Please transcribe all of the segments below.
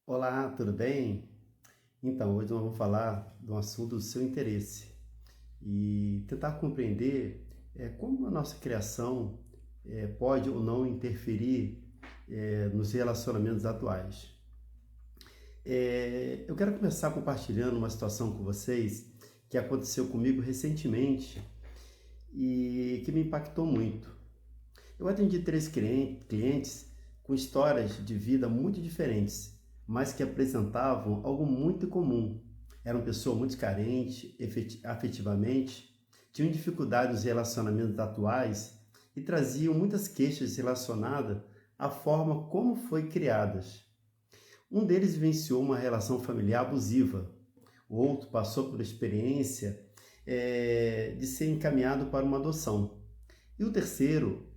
Olá, tudo bem? Então, hoje nós vamos falar de um assunto do seu interesse e tentar compreender como a nossa criação pode ou não interferir nos relacionamentos atuais. Eu quero começar compartilhando uma situação com vocês que aconteceu comigo recentemente e que me impactou muito. Eu atendi três clientes com histórias de vida muito diferentes, mas que apresentavam algo muito comum. Eram pessoas muito carentes afetivamente, tinham dificuldade nos relacionamentos atuais e traziam muitas queixas relacionadas à forma como foi criadas. Um deles vivenciou uma relação familiar abusiva, o outro passou por experiência de ser encaminhado para uma adoção. E o terceiro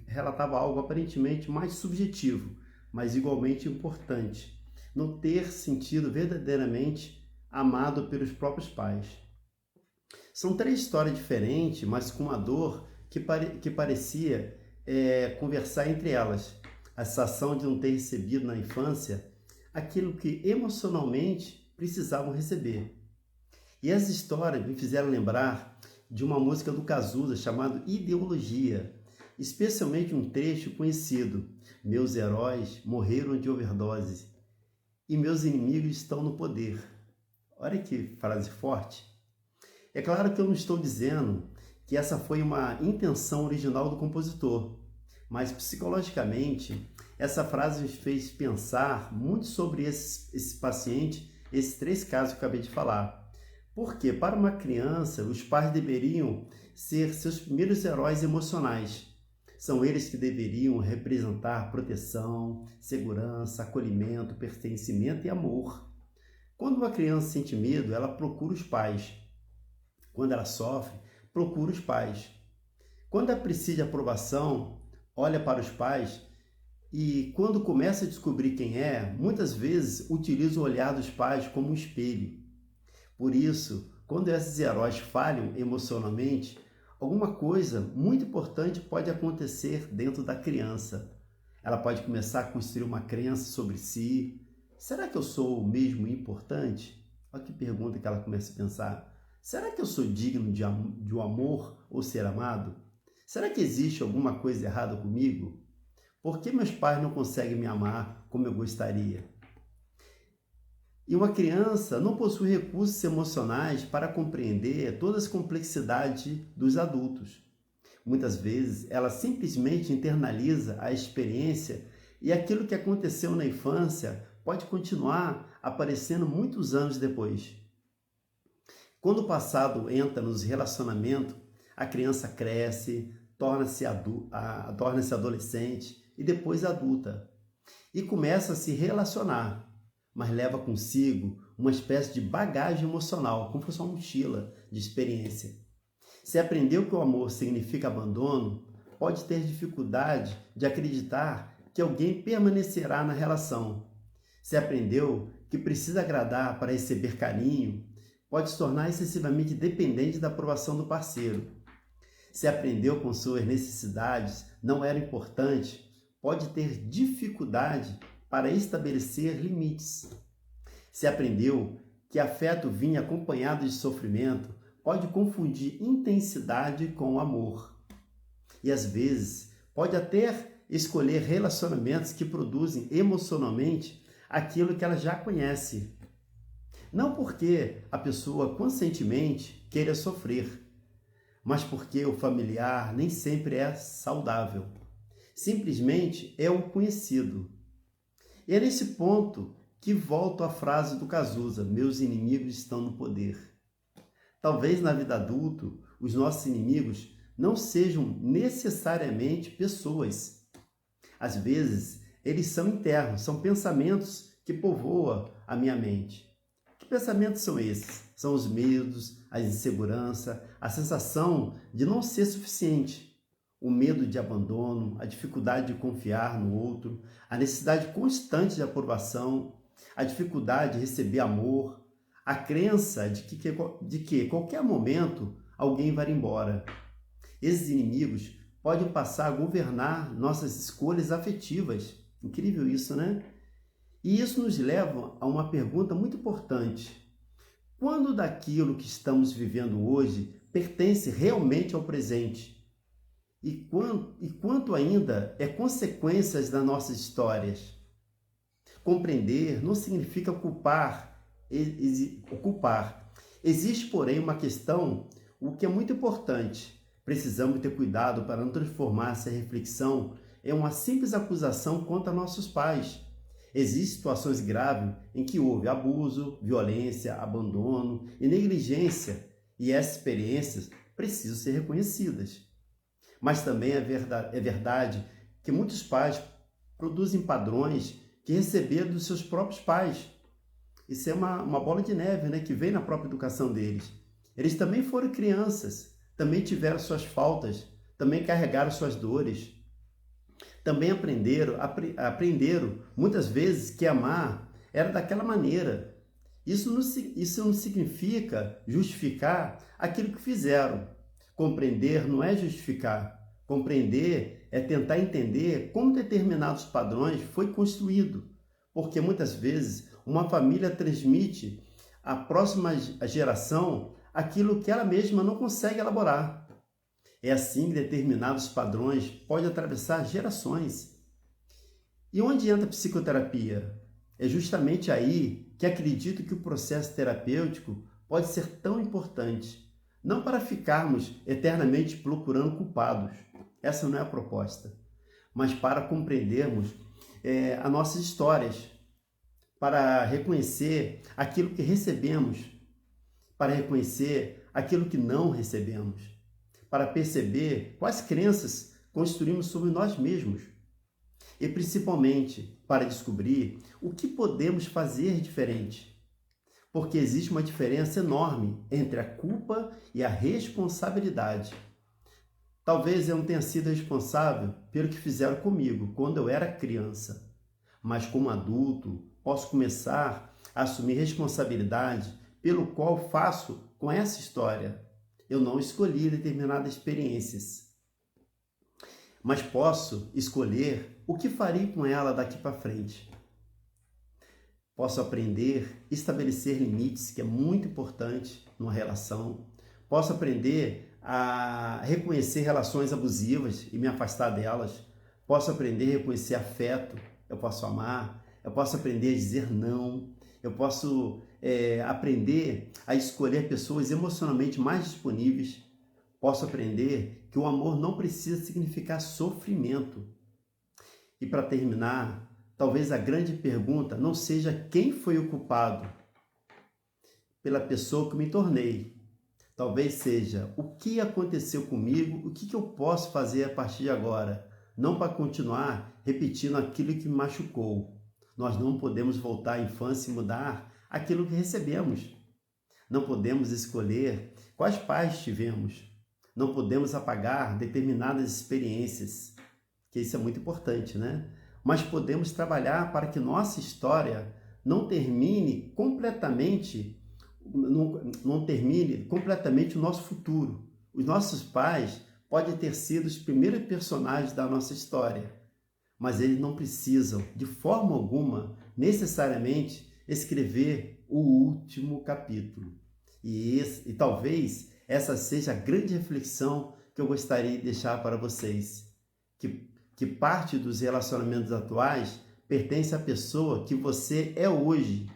relatava algo aparentemente mais subjetivo, mas igualmente importante, não ter sentido verdadeiramente amado pelos próprios pais. São três histórias diferentes, mas com uma dor que parecia conversar entre elas. A sensação de não ter recebido na infância aquilo que emocionalmente precisavam receber. E essas histórias me fizeram lembrar de uma música do Cazuza chamada Ideologia, especialmente um trecho conhecido: meus heróis morreram de overdose e meus inimigos estão no poder. Olha que frase forte. É claro que eu não estou dizendo que essa foi uma intenção original do compositor, mas psicologicamente essa frase me fez pensar muito sobre esse paciente, esses três casos que eu acabei de falar. Porque para uma criança, os pais deveriam ser seus primeiros heróis emocionais. São eles que deveriam representar proteção, segurança, acolhimento, pertencimento e amor. Quando uma criança sente medo, ela procura os pais. Quando ela sofre, procura os pais. Quando ela precisa de aprovação, olha para os pais e, quando começa a descobrir quem é, muitas vezes utiliza o olhar dos pais como um espelho. Por isso, quando esses heróis falham emocionalmente, alguma coisa muito importante pode acontecer dentro da criança. Ela pode começar a construir uma crença sobre si. Será que eu sou mesmo importante? Olha que pergunta que ela começa a pensar. Será que eu sou digno de um amor ou ser amado? Será que existe alguma coisa errada comigo? Por que meus pais não conseguem me amar como eu gostaria? E uma criança não possui recursos emocionais para compreender todas as complexidades dos adultos. Muitas vezes, ela simplesmente internaliza a experiência e aquilo que aconteceu na infância pode continuar aparecendo muitos anos depois. Quando o passado entra nos relacionamentos, a criança cresce, torna-se adolescente e depois adulta e começa a se relacionar, mas leva consigo uma espécie de bagagem emocional, como se fosse uma mochila de experiência. Se aprendeu que o amor significa abandono, pode ter dificuldade de acreditar que alguém permanecerá na relação. Se aprendeu que precisa agradar para receber carinho, pode se tornar excessivamente dependente da aprovação do parceiro. Se aprendeu com suas necessidades não eram importantes, pode ter dificuldade para estabelecer limites. Se aprendeu que afeto vinha acompanhado de sofrimento, pode confundir intensidade com amor. E às vezes pode até escolher relacionamentos que produzem emocionalmente aquilo que ela já conhece. Não porque a pessoa conscientemente queira sofrer, mas porque o familiar nem sempre é saudável. Simplesmente é o conhecido. E é nesse ponto que volto à frase do Cazuza: meus inimigos estão no poder. Talvez na vida adulta, os nossos inimigos não sejam necessariamente pessoas. Às vezes, eles são internos, são pensamentos que povoam a minha mente. Que pensamentos são esses? São os medos, a insegurança, a sensação de não ser suficiente, o medo de abandono, a dificuldade de confiar no outro, a necessidade constante de aprovação, a dificuldade de receber amor, a crença de que qualquer momento alguém vai embora. Esses inimigos podem passar a governar nossas escolhas afetivas. Incrível isso, né? E isso nos leva a uma pergunta muito importante: quando daquilo que estamos vivendo hoje pertence realmente ao presente? E quanto ainda é consequências das nossas histórias? Compreender não significa culpar. Existe, porém, uma questão, o que é muito importante. Precisamos ter cuidado para não transformar essa reflexão em uma simples acusação contra nossos pais. Existem situações graves em que houve abuso, violência, abandono e negligência, e essas experiências precisam ser reconhecidas. Mas também é verdade que muitos pais produzem padrões que receberam dos seus próprios pais. Isso é uma bola de neve, né, que vem na própria educação deles. Eles também foram crianças, também tiveram suas faltas, também carregaram suas dores. Também aprenderam muitas vezes que amar era daquela maneira. Isso não significa justificar aquilo que fizeram. Compreender não é justificar. Compreender é tentar entender como determinados padrões foi construído. Porque muitas vezes uma família transmite à próxima geração aquilo que ela mesma não consegue elaborar. É assim que determinados padrões podem atravessar gerações. E onde entra a psicoterapia? É justamente aí que acredito que o processo terapêutico pode ser tão importante. Não para ficarmos eternamente procurando culpados, essa não é a proposta, mas para compreendermos as nossas histórias, para reconhecer aquilo que recebemos, para reconhecer aquilo que não recebemos, para perceber quais crenças construímos sobre nós mesmos e principalmente para descobrir o que podemos fazer diferente. Porque existe uma diferença enorme entre a culpa e a responsabilidade. Talvez eu não tenha sido responsável pelo que fizeram comigo quando eu era criança, mas como adulto posso começar a assumir responsabilidade pelo qual faço com essa história. Eu não escolhi determinadas experiências, mas posso escolher o que farei com ela daqui para frente. Posso aprender a estabelecer limites, que é muito importante numa relação. Posso aprender a reconhecer relações abusivas e me afastar delas. Posso aprender a reconhecer afeto. Eu posso amar. Eu posso aprender a dizer não. Eu posso aprender a escolher pessoas emocionalmente mais disponíveis. Posso aprender que o amor não precisa significar sofrimento. E para terminar, talvez a grande pergunta não seja quem foi o culpado pela pessoa que me tornei. Talvez seja o que aconteceu comigo, o que eu posso fazer a partir de agora, não para continuar repetindo aquilo que me machucou. Nós não podemos voltar à infância e mudar aquilo que recebemos. Não podemos escolher quais pais tivemos. Não podemos apagar determinadas experiências, que isso é muito importante, né? Mas podemos trabalhar para que nossa história não termine completamente o nosso futuro. Os nossos pais podem ter sido os primeiros personagens da nossa história, mas eles não precisam, de forma alguma, necessariamente, escrever o último capítulo. E talvez essa seja a grande reflexão que eu gostaria de deixar para vocês, que parte dos relacionamentos atuais pertence à pessoa que você é hoje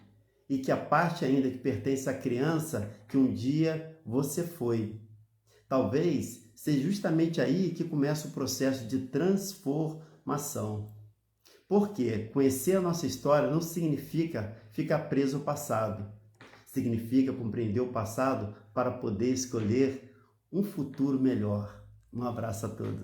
e que a parte ainda que pertence à criança que um dia você foi. Talvez seja justamente aí que começa o processo de transformação. Porque conhecer a nossa história não significa ficar preso ao passado. Significa compreender o passado para poder escolher um futuro melhor. Um abraço a todos.